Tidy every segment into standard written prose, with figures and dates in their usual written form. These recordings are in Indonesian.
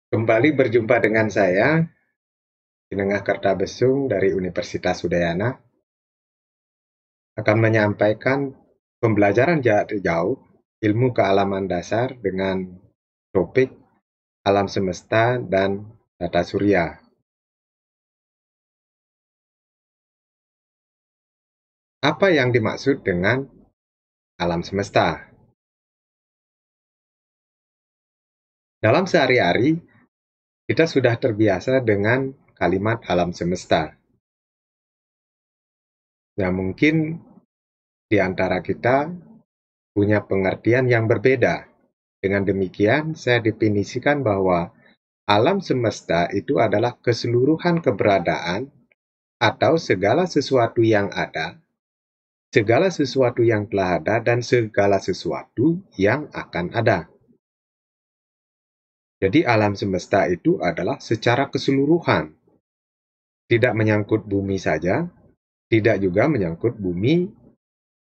Kembali berjumpa dengan saya, Kinengah Kertabesung dari Universitas Udayana, akan menyampaikan pembelajaran jarak jauh ilmu kealaman dasar dengan topik alam semesta dan tata surya. Apa yang dimaksud dengan alam semesta? Dalam sehari-hari, kita sudah terbiasa dengan kalimat alam semesta. Ya, mungkin di antara kita punya pengertian yang berbeda. Dengan demikian, saya definisikan bahwa alam semesta itu adalah keseluruhan keberadaan atau segala sesuatu yang ada, segala sesuatu yang telah ada, dan segala sesuatu yang akan ada. Jadi alam semesta itu adalah secara keseluruhan, tidak menyangkut bumi saja, tidak juga menyangkut bumi,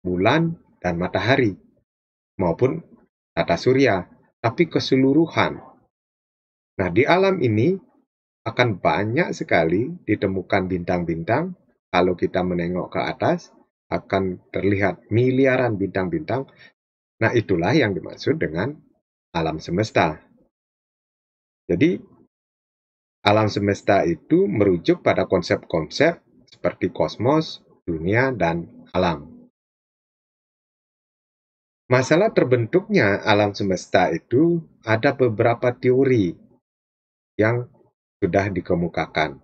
bulan, dan matahari, maupun tata surya, tapi keseluruhan. Nah, di alam ini akan banyak sekali ditemukan bintang-bintang. Kalau kita menengok ke atas, akan terlihat miliaran bintang-bintang. Nah, itulah yang dimaksud dengan alam semesta. Jadi, alam semesta itu merujuk pada konsep-konsep seperti kosmos, dunia, dan alam. Masalah terbentuknya alam semesta itu ada beberapa teori yang sudah dikemukakan.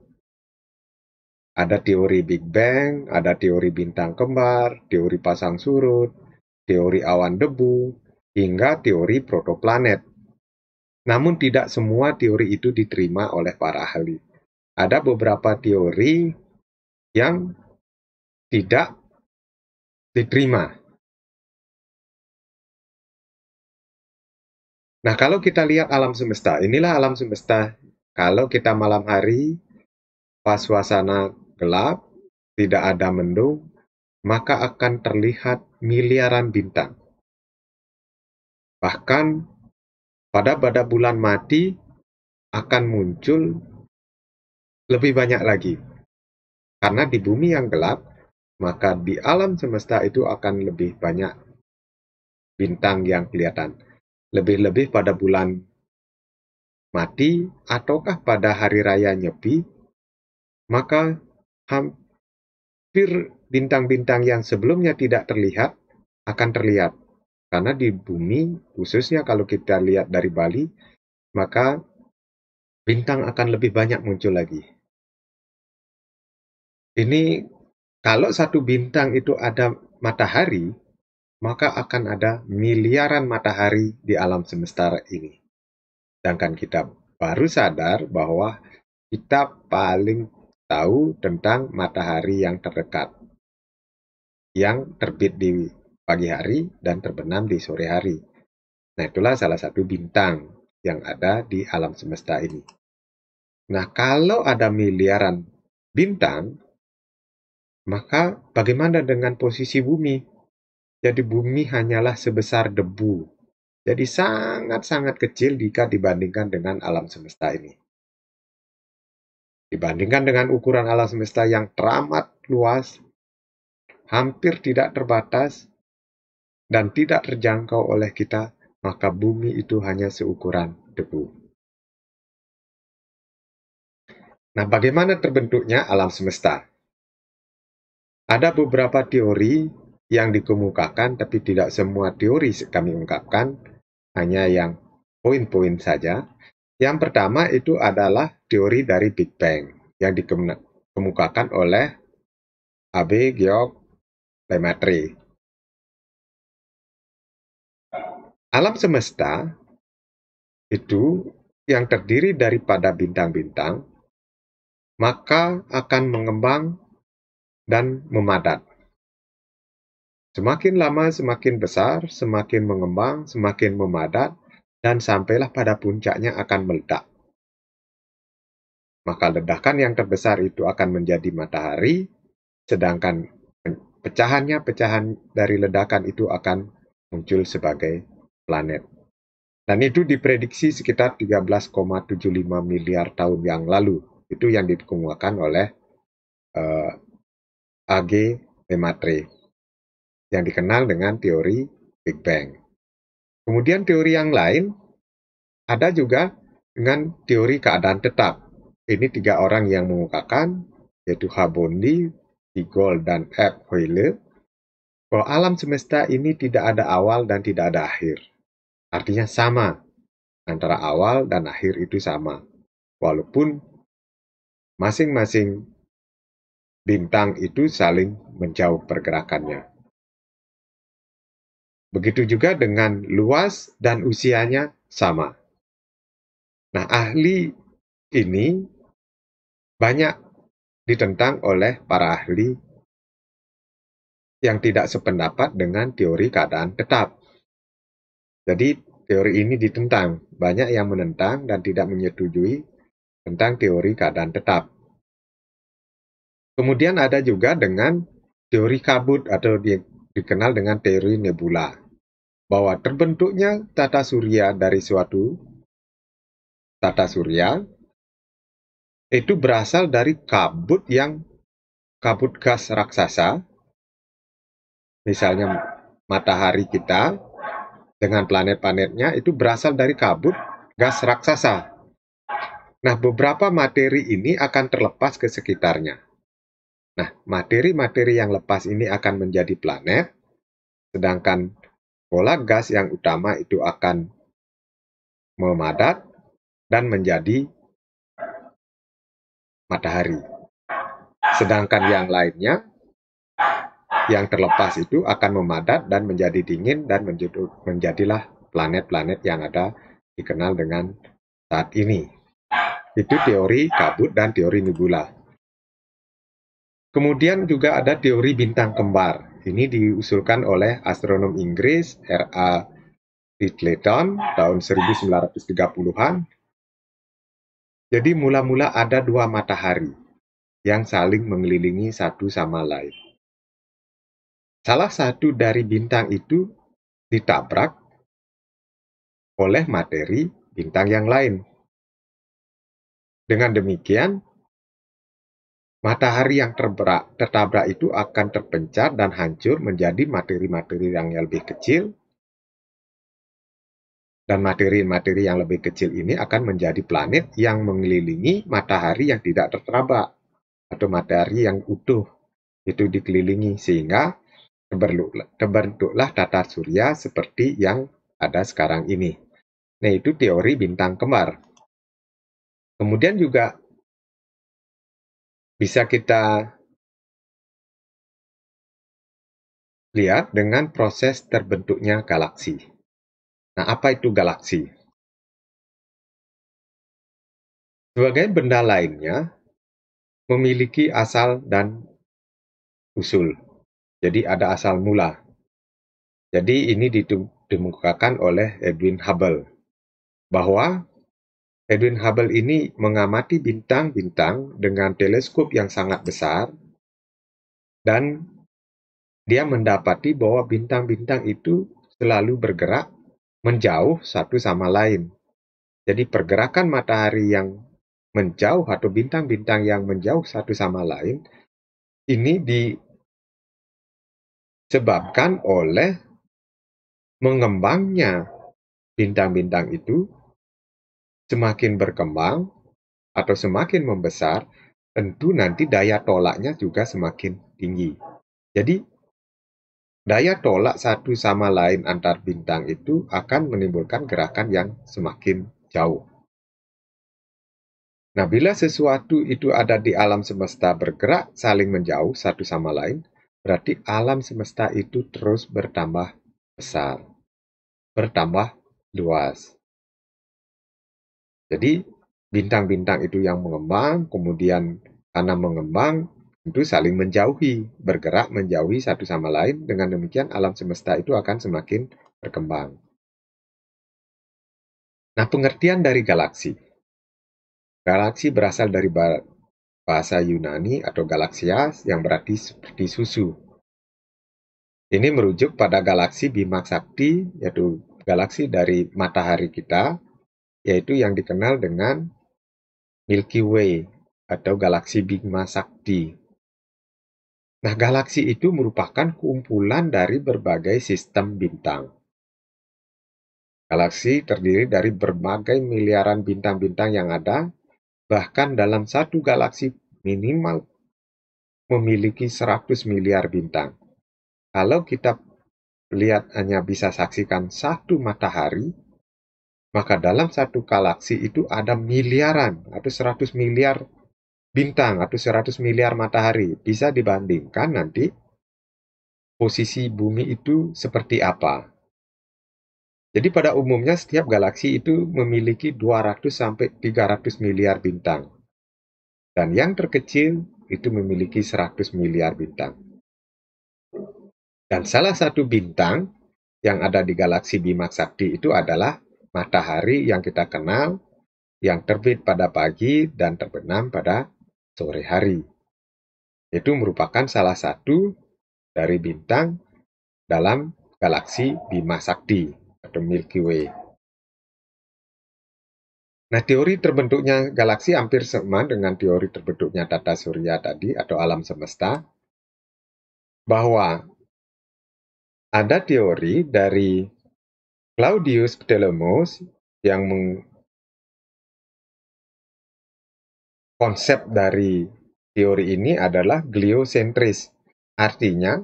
Ada teori Big Bang, ada teori bintang kembar, teori pasang surut, teori awan debu, hingga teori protoplanet. Namun tidak semua teori itu diterima oleh para ahli. Ada beberapa teori yang tidak diterima. Nah, kalau kita lihat alam semesta, inilah alam semesta. Kalau kita malam hari, pas suasana gelap, tidak ada mendung, maka akan terlihat miliaran bintang. Bahkan pada bulan mati akan muncul lebih banyak lagi. Karena di bumi yang gelap, maka di alam semesta itu akan lebih banyak bintang yang kelihatan. Lebih-lebih pada bulan mati ataukah pada hari raya Nyepi, maka hampir bintang-bintang yang sebelumnya tidak terlihat akan terlihat. Karena di bumi, khususnya kalau kita lihat dari Bali, maka bintang akan lebih banyak muncul lagi. Ini kalau satu bintang itu ada matahari, maka akan ada miliaran matahari di alam semesta ini. Sedangkan kita baru sadar bahwa kita paling tahu tentang matahari yang terdekat, yang terbit di pagi hari dan terbenam di sore hari. Nah, itulah salah satu bintang yang ada di alam semesta ini. Nah, kalau ada miliaran bintang, maka bagaimana dengan posisi bumi? Jadi bumi hanyalah sebesar debu. Jadi sangat-sangat kecil jika dibandingkan dengan alam semesta ini. Dibandingkan dengan ukuran alam semesta yang teramat luas, hampir tidak terbatas, dan tidak terjangkau oleh kita, maka bumi itu hanya seukuran debu. Nah, bagaimana terbentuknya alam semesta? Ada beberapa teori yang dikemukakan, tapi tidak semua teori kami ungkapkan, hanya yang poin-poin saja. Yang pertama itu adalah teori dari Big Bang yang dikemukakan oleh A.B. Georg Lemaitre. Alam semesta itu yang terdiri daripada bintang-bintang, maka akan mengembang dan memadat. Semakin lama semakin besar, semakin mengembang, semakin memadat, dan sampailah pada puncaknya akan meledak. Maka ledakan yang terbesar itu akan menjadi matahari, sedangkan pecahan dari ledakan itu akan muncul sebagai planet. Dan itu diprediksi sekitar 13,75 miliar tahun yang lalu. Itu yang dikemukakan oleh A.G. Lemaitre yang dikenal dengan teori Big Bang. Kemudian teori yang lain ada juga dengan teori keadaan tetap. Ini 3 orang yang mengemukakan, yaitu Harbondi, Igor, dan F. Hoyle, bahwa alam semesta ini tidak ada awal dan tidak ada akhir. Artinya sama, antara awal dan akhir itu sama. Walaupun masing-masing bintang itu saling menjauh pergerakannya. Begitu juga dengan luas dan usianya sama. Nah, ahli ini banyak ditentang oleh para ahli yang tidak sependapat dengan teori keadaan tetap. Jadi, teori ini ditentang. Banyak yang menentang dan tidak menyetujui tentang teori keadaan tetap. Kemudian ada juga dengan teori kabut atau dikenal dengan teori nebula, bahwa terbentuknya tata surya dari suatu tata surya itu berasal dari kabut gas raksasa, misalnya matahari kita dengan planet-planetnya itu berasal dari kabut gas raksasa. Nah, beberapa materi ini akan terlepas ke sekitarnya. Nah, materi-materi yang lepas ini akan menjadi planet, sedangkan bola gas yang utama itu akan memadat dan menjadi matahari. Sedangkan yang lainnya, yang terlepas itu akan memadat dan menjadi dingin dan menjadilah planet-planet yang ada dikenal dengan saat ini. Itu teori kabut dan teori nebula. Kemudian juga ada teori bintang kembar. Ini diusulkan oleh astronom Inggris R.A. Riddleton tahun 1930-an. Jadi mula-mula ada 2 matahari yang saling mengelilingi satu sama lain. Salah satu dari bintang itu ditabrak oleh materi bintang yang lain. Dengan demikian, matahari yang tertabrak itu akan terpencar dan hancur menjadi materi-materi yang lebih kecil, dan materi-materi yang lebih kecil ini akan menjadi planet yang mengelilingi matahari yang tidak tertabrak, atau matahari yang utuh itu dikelilingi, sehingga terbentuklah tata surya seperti yang ada sekarang ini. Nah, itu teori bintang kembar. Kemudian juga bisa kita lihat dengan proses terbentuknya galaksi. Nah, apa itu galaksi? Sebagai benda lainnya, memiliki asal dan usul. Jadi ada asal mula. Jadi ini dikemukakan oleh Edwin Hubble, bahwa Edwin Hubble ini mengamati bintang-bintang dengan teleskop yang sangat besar, dan dia mendapati bahwa bintang-bintang itu selalu bergerak menjauh satu sama lain. Jadi pergerakan matahari yang menjauh atau bintang-bintang yang menjauh satu sama lain ini disebabkan oleh mengembangnya bintang-bintang itu. Semakin berkembang atau semakin membesar, tentu nanti daya tolaknya juga semakin tinggi. Jadi, daya tolak satu sama lain antar bintang itu akan menimbulkan gerakan yang semakin jauh. Nah, bila sesuatu itu ada di alam semesta bergerak saling menjauh satu sama lain, berarti alam semesta itu terus bertambah besar, bertambah luas. Jadi, bintang-bintang itu yang mengembang, kemudian karena mengembang, tentu saling menjauhi, bergerak menjauhi satu sama lain. Dengan demikian, alam semesta itu akan semakin berkembang. Nah, pengertian dari galaksi. Galaksi berasal dari bahasa Yunani atau galaxias yang berarti seperti susu. Ini merujuk pada galaksi Bima Sakti, yaitu galaksi dari matahari kita, yaitu yang dikenal dengan Milky Way atau galaksi Bima Sakti. Nah, galaksi itu merupakan kumpulan dari berbagai sistem bintang. Galaksi terdiri dari berbagai miliaran bintang-bintang yang ada, bahkan dalam satu galaksi minimal memiliki 100 miliar bintang. Kalau kita lihat hanya bisa saksikan satu matahari, maka dalam satu galaksi itu ada miliaran atau 100 miliar bintang atau 100 miliar matahari. Bisa dibandingkan nanti posisi bumi itu seperti apa. Jadi pada umumnya setiap galaksi itu memiliki 200 sampai 300 miliar bintang. Dan yang terkecil itu memiliki 100 miliar bintang. Dan salah satu bintang yang ada di galaksi Bima Sakti itu adalah matahari yang kita kenal, yang terbit pada pagi dan terbenam pada sore hari. Itu merupakan salah satu dari bintang dalam galaksi Bima Sakti atau Milky Way. Nah, teori terbentuknya galaksi hampir sama dengan teori terbentuknya tata surya tadi atau alam semesta, bahwa ada teori dari Claudius Ptolemus yang konsep dari teori ini adalah geosentris, artinya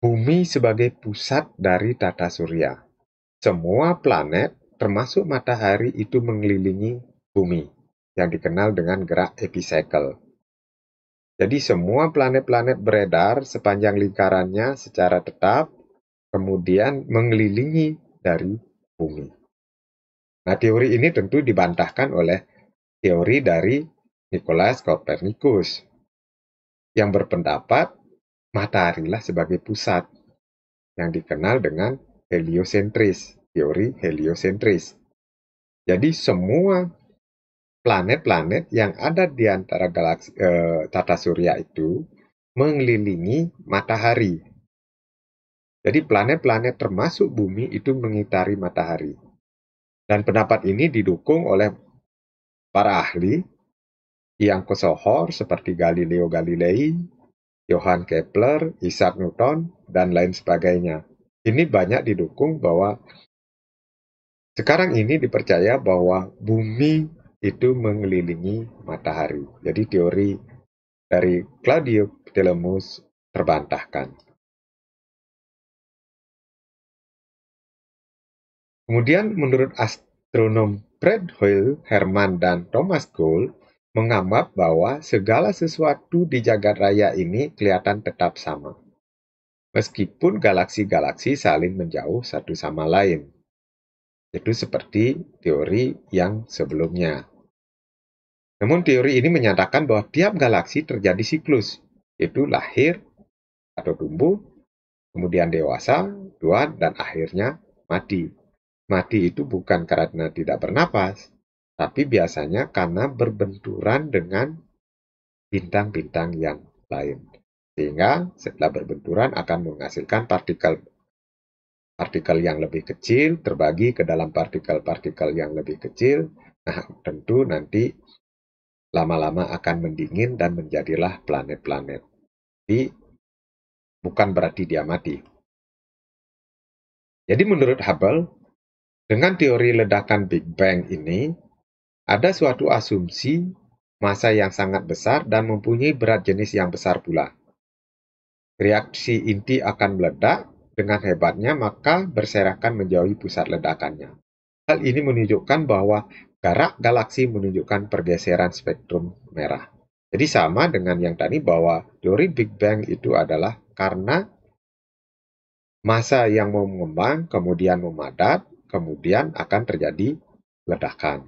bumi sebagai pusat dari tata surya. Semua planet, termasuk matahari, itu mengelilingi bumi, yang dikenal dengan gerak epicycle. Jadi semua planet-planet beredar sepanjang lingkarannya secara tetap, kemudian mengelilingi dari bumi. Nah, teori ini tentu dibantahkan oleh teori dari Nicolaus Copernicus, yang berpendapat mataharilah sebagai pusat, yang dikenal dengan heliosentris, teori heliosentris. Jadi semua planet-planet yang ada di antara galaksi tata surya itu mengelilingi matahari. Jadi planet-planet termasuk bumi itu mengitari matahari. Dan pendapat ini didukung oleh para ahli yang kesohor seperti Galileo Galilei, Johann Kepler, Isaac Newton, dan lain sebagainya. Ini banyak didukung bahwa sekarang ini dipercaya bahwa bumi itu mengelilingi matahari. Jadi teori dari Claudius Ptolemus terbantahkan. Kemudian menurut astronom Fred Hoyle, Hermann, dan Thomas Cole menganggap bahwa segala sesuatu di jagat raya ini kelihatan tetap sama, meskipun galaksi-galaksi saling menjauh satu sama lain. Itu seperti teori yang sebelumnya. Namun teori ini menyatakan bahwa tiap galaksi terjadi siklus, yaitu lahir atau tumbuh, kemudian dewasa, tua, dan akhirnya mati. Mati itu bukan karena tidak bernapas, tapi biasanya karena berbenturan dengan bintang-bintang yang lain. Sehingga setelah berbenturan akan menghasilkan partikel yang lebih kecil, terbagi ke dalam partikel-partikel yang lebih kecil. Nah, tentu nanti lama-lama akan mendingin dan menjadilah planet-planet. Jadi, bukan berarti dia mati. Jadi menurut Hubble, dengan teori ledakan Big Bang ini, ada suatu asumsi massa yang sangat besar dan mempunyai berat jenis yang besar pula. Reaksi inti akan meledak dengan hebatnya, maka berserakan menjauhi pusat ledakannya. Hal ini menunjukkan bahwa jarak galaksi menunjukkan pergeseran spektrum merah. Jadi sama dengan yang tadi bahwa teori Big Bang itu adalah karena massa yang mau mengembang, kemudian memadat, kemudian akan terjadi ledakan.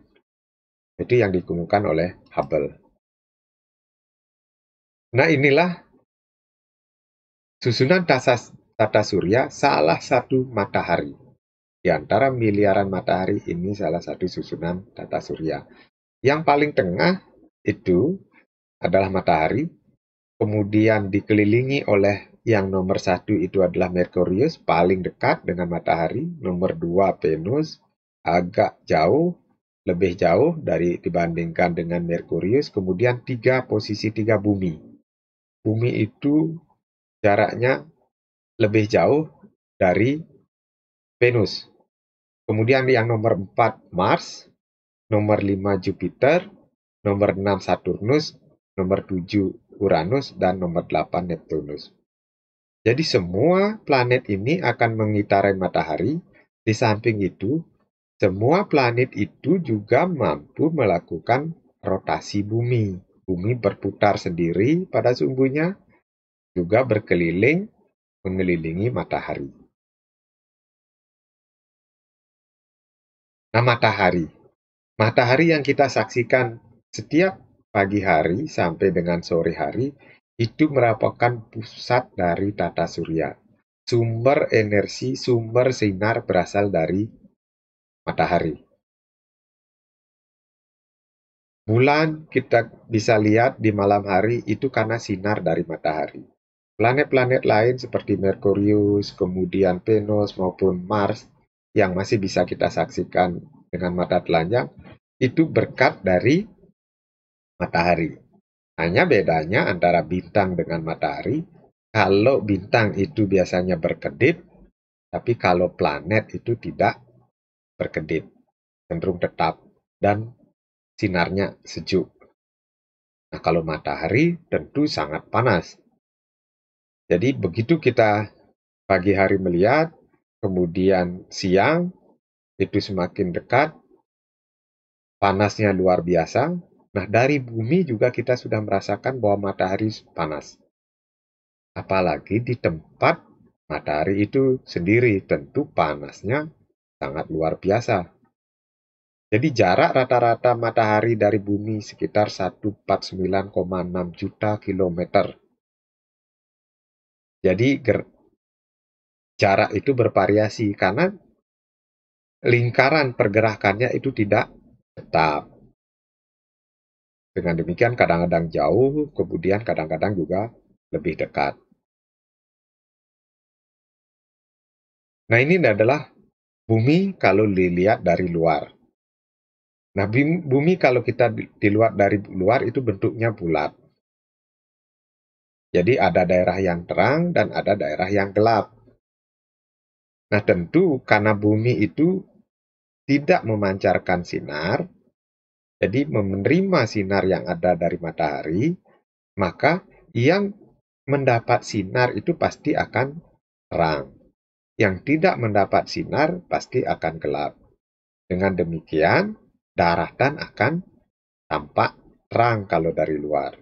Itu yang dikemukakan oleh Hubble. Nah, inilah susunan tata surya salah satu matahari. Di antara miliaran matahari ini salah satu susunan tata surya. Yang paling tengah itu adalah matahari, kemudian dikelilingi oleh yang nomor 1 itu adalah Merkurius, paling dekat dengan matahari. Nomor 2 Venus, agak jauh, lebih jauh dibandingkan dengan Merkurius. Kemudian posisi 3 Bumi. Bumi itu jaraknya lebih jauh dari Venus. Kemudian yang nomor 4 Mars, nomor 5 Jupiter, nomor 6 Saturnus, nomor 7 Uranus, dan nomor 8 Neptunus. Jadi semua planet ini akan mengitari matahari. Di samping itu, semua planet itu juga mampu melakukan rotasi bumi. Bumi berputar sendiri pada sumbunya, juga berkeliling mengelilingi matahari. Nah, matahari. Matahari yang kita saksikan setiap pagi hari sampai dengan sore hari itu merupakan pusat dari tata surya. Sumber energi, sumber sinar berasal dari matahari. Bulan kita bisa lihat di malam hari itu karena sinar dari matahari. Planet-planet lain seperti Merkurius, kemudian Venus maupun Mars yang masih bisa kita saksikan dengan mata telanjang itu berkat dari matahari. Hanya bedanya antara bintang dengan matahari, kalau bintang itu biasanya berkedip, tapi kalau planet itu tidak berkedip, cenderung tetap, dan sinarnya sejuk. Nah, kalau matahari tentu sangat panas. Jadi begitu kita pagi hari melihat, kemudian siang itu semakin dekat, panasnya luar biasa. Nah, dari bumi juga kita sudah merasakan bahwa matahari panas. Apalagi di tempat matahari itu sendiri, tentu panasnya sangat luar biasa. Jadi jarak rata-rata matahari dari bumi sekitar 149,6 juta kilometer. Jadi jarak itu bervariasi karena lingkaran pergerakannya itu tidak tetap. Dengan demikian kadang-kadang jauh, kemudian kadang-kadang juga lebih dekat. Nah, ini adalah bumi kalau dilihat dari luar. Nah, bumi kalau kita dilihat dari luar itu bentuknya bulat. Jadi ada daerah yang terang dan ada daerah yang gelap. Nah, tentu karena bumi itu tidak memancarkan sinar, jadi menerima sinar yang ada dari matahari, maka yang mendapat sinar itu pasti akan terang. Yang tidak mendapat sinar pasti akan gelap. Dengan demikian, daratan akan tampak terang kalau dari luar.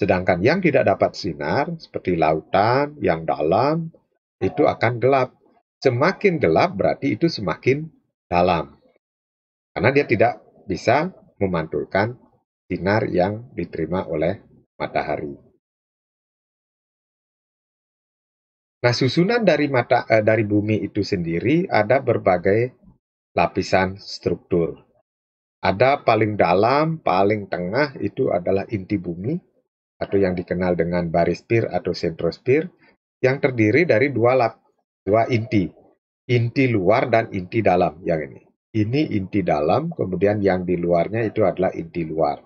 Sedangkan yang tidak dapat sinar, seperti lautan yang dalam, itu akan gelap. Semakin gelap berarti itu semakin dalam. Karena dia tidak bisa memantulkan sinar yang diterima oleh matahari. Nah, susunan dari bumi itu sendiri ada berbagai lapisan struktur. Ada paling dalam, paling tengah itu adalah inti bumi atau yang dikenal dengan barisfir atau sentrosfir yang terdiri dari dua inti. Inti luar dan inti dalam yang ini. Ini inti dalam, kemudian yang di luarnya itu adalah inti luar.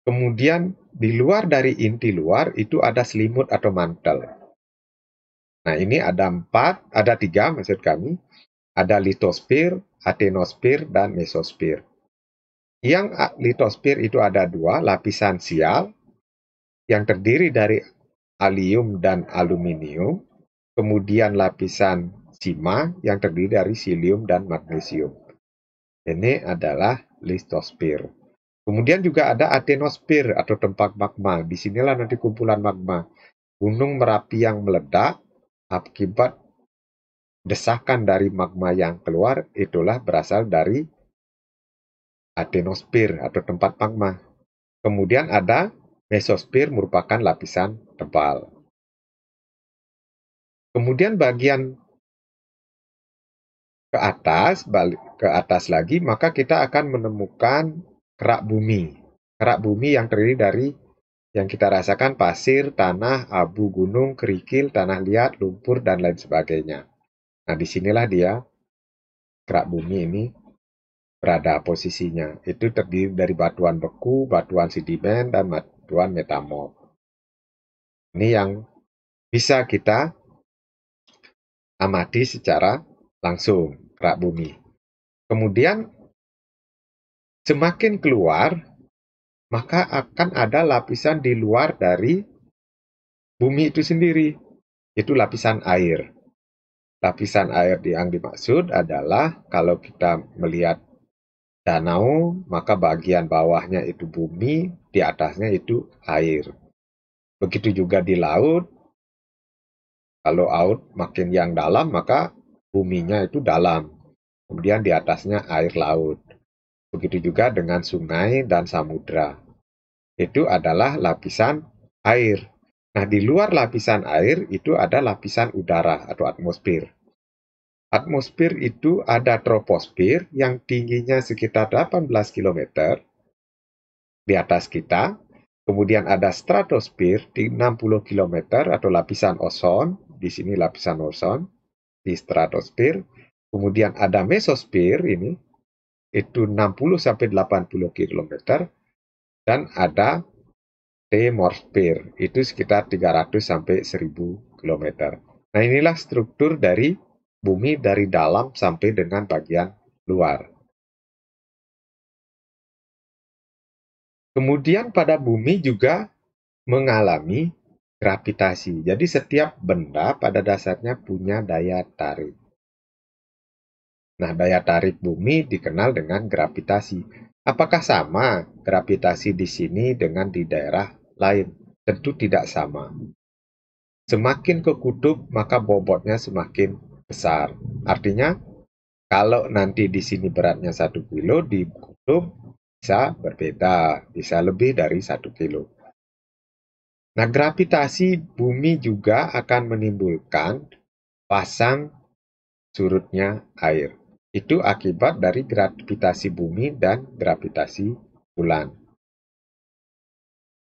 Kemudian di luar dari inti luar itu ada selimut atau mantel. Nah, ini ada tiga maksud kami. Ada litosfer, atenosfer, dan mesosfer. Yang litosfer itu ada dua, lapisan sial yang terdiri dari aluminium dan aluminium, kemudian lapisan sima yang terdiri dari silium dan magnesium. Ini adalah litosfer. Kemudian juga ada atenosfer atau tempat magma. Disinilah nanti kumpulan magma. Gunung Merapi yang meledak akibat desakan dari magma yang keluar itulah berasal dari atenosfer atau tempat magma. Kemudian ada mesosfer merupakan lapisan tebal. Kemudian bagian ke atas lagi, maka kita akan menemukan kerak bumi. Kerak bumi yang terdiri dari Yang kita rasakan pasir, tanah, abu gunung, kerikil, tanah liat, lumpur, dan lain sebagainya. Nah, disinilah dia kerak bumi ini berada posisinya. Itu terdiri dari batuan beku, batuan sedimen, dan batuan metamorf. Ini yang bisa kita amati secara langsung kerak bumi. Kemudian semakin keluar, maka akan ada lapisan di luar dari bumi itu sendiri. Itu lapisan air. Lapisan air yang dimaksud adalah kalau kita melihat danau, maka bagian bawahnya itu bumi, di atasnya itu air. Begitu juga di laut, kalau laut makin yang dalam, maka buminya itu dalam. Kemudian di atasnya air laut. Begitu juga dengan sungai dan samudra. Itu adalah lapisan air. Nah, di luar lapisan air itu ada lapisan udara atau atmosfer. Atmosfer itu ada troposfer yang tingginya sekitar 18 km di atas kita. Kemudian ada stratosfer di 60 km atau lapisan ozon. Di sini lapisan ozon di stratosfer. Kemudian ada mesosfer ini itu 60 sampai 80 km dan ada thermosfer itu sekitar 300 sampai 1000 km. Nah, inilah struktur dari bumi dari dalam sampai dengan bagian luar. Kemudian pada bumi juga mengalami gravitasi. Jadi setiap benda pada dasarnya punya daya tarik. Nah, daya tarik bumi dikenal dengan gravitasi. Apakah sama gravitasi di sini dengan di daerah lain? Tentu tidak sama. Semakin ke kutub, maka bobotnya semakin besar. Artinya, kalau nanti di sini beratnya 1 kilo, di kutub bisa berbeda, bisa lebih dari 1 kilo. Nah, gravitasi bumi juga akan menimbulkan pasang surutnya air. Itu akibat dari gravitasi bumi dan gravitasi bulan.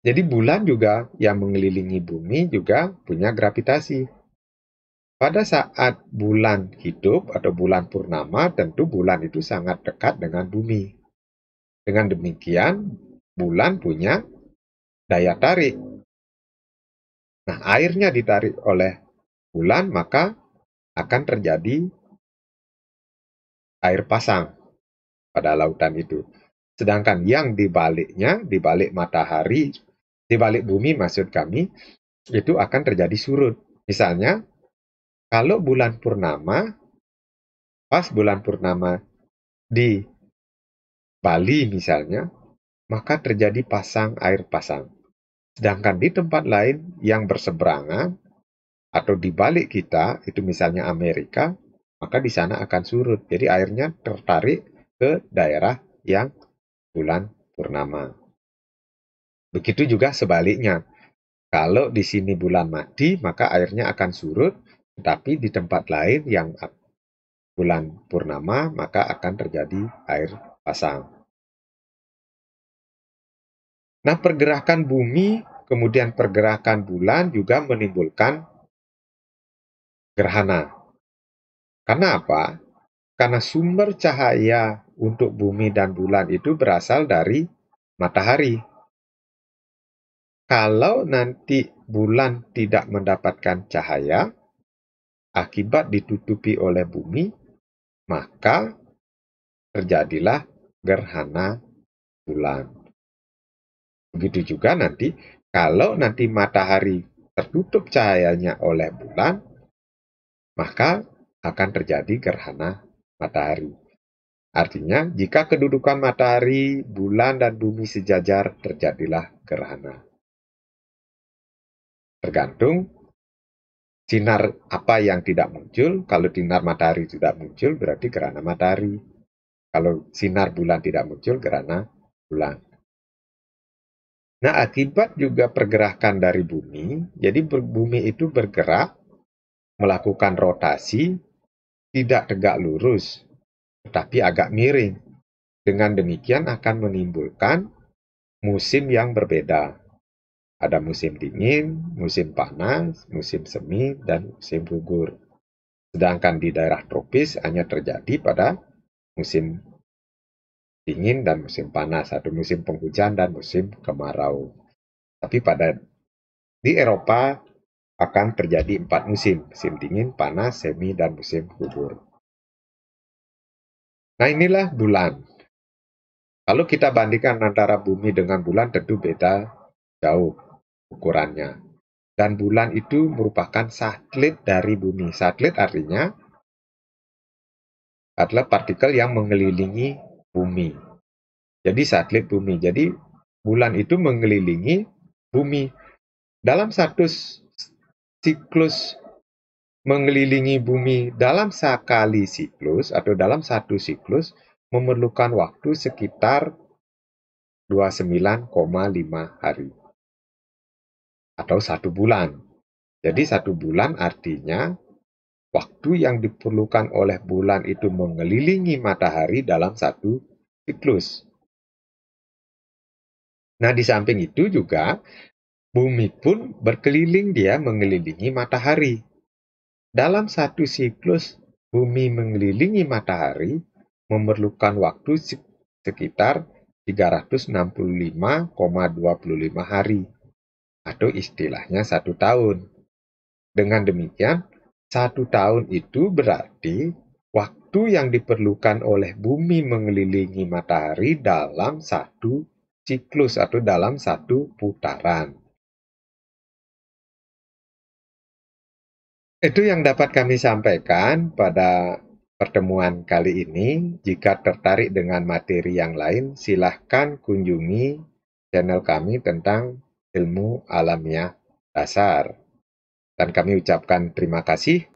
Jadi bulan juga yang mengelilingi bumi juga punya gravitasi. Pada saat bulan hidup atau bulan purnama, tentu bulan itu sangat dekat dengan bumi. Dengan demikian, bulan punya daya tarik. Nah, airnya ditarik oleh bulan, maka akan terjadi air pasang pada lautan itu. Sedangkan yang dibaliknya, dibalik matahari, dibalik bumi maksud kami, itu akan terjadi surut. Misalnya, kalau bulan purnama, pas bulan purnama di Bali misalnya, maka terjadi pasang air pasang. Sedangkan di tempat lain yang berseberangan atau di balik kita, itu misalnya Amerika, maka di sana akan surut. Jadi airnya tertarik ke daerah yang bulan purnama. Begitu juga sebaliknya. Kalau di sini bulan mati, maka airnya akan surut, tetapi di tempat lain yang bulan purnama, maka akan terjadi air pasang. Nah, pergerakan bumi, kemudian pergerakan bulan juga menimbulkan gerhana. Karena apa? Karena sumber cahaya untuk bumi dan bulan itu berasal dari matahari. Kalau nanti bulan tidak mendapatkan cahaya, akibat ditutupi oleh bumi, maka terjadilah gerhana bulan. Begitu juga nanti, kalau nanti matahari tertutup cahayanya oleh bulan, maka akan terjadi gerhana matahari. Artinya, jika kedudukan matahari, bulan, dan bumi sejajar, terjadilah gerhana. Tergantung sinar apa yang tidak muncul. Kalau sinar matahari tidak muncul, berarti gerhana matahari. Kalau sinar bulan tidak muncul, gerhana bulan. Nah, akibat juga pergerakan dari bumi, jadi bumi itu bergerak, melakukan rotasi, tidak tegak lurus, tetapi agak miring. Dengan demikian akan menimbulkan musim yang berbeda. Ada musim dingin, musim panas, musim semi, dan musim gugur. Sedangkan di daerah tropis hanya terjadi pada musim dingin dan musim panas, atau musim penghujan dan musim kemarau. Tapi di Eropa akan terjadi 4 musim, musim dingin, panas, semi, dan musim gugur. Nah, inilah bulan. Kalau kita bandingkan antara bumi dengan bulan, tentu beda jauh ukurannya. Dan bulan itu merupakan satelit dari bumi. Satelit artinya adalah partikel yang mengelilingi bumi. Jadi satelit bumi. Jadi bulan itu mengelilingi bumi. Dalam satu siklus mengelilingi bumi dalam sekali siklus atau dalam satu siklus memerlukan waktu sekitar 29,5 hari atau 1 bulan. Jadi 1 bulan artinya waktu yang diperlukan oleh bulan itu mengelilingi matahari dalam satu siklus. Nah, di samping itu juga bumi pun berkeliling, dia mengelilingi matahari. Dalam satu siklus bumi mengelilingi matahari memerlukan waktu sekitar 365,25 hari atau istilahnya 1 tahun. Dengan demikian, 1 tahun itu berarti waktu yang diperlukan oleh bumi mengelilingi matahari dalam satu siklus atau dalam satu putaran. Itu yang dapat kami sampaikan pada pertemuan kali ini. Jika tertarik dengan materi yang lain, silahkan kunjungi channel kami tentang ilmu alamiah dasar. Dan kami ucapkan terima kasih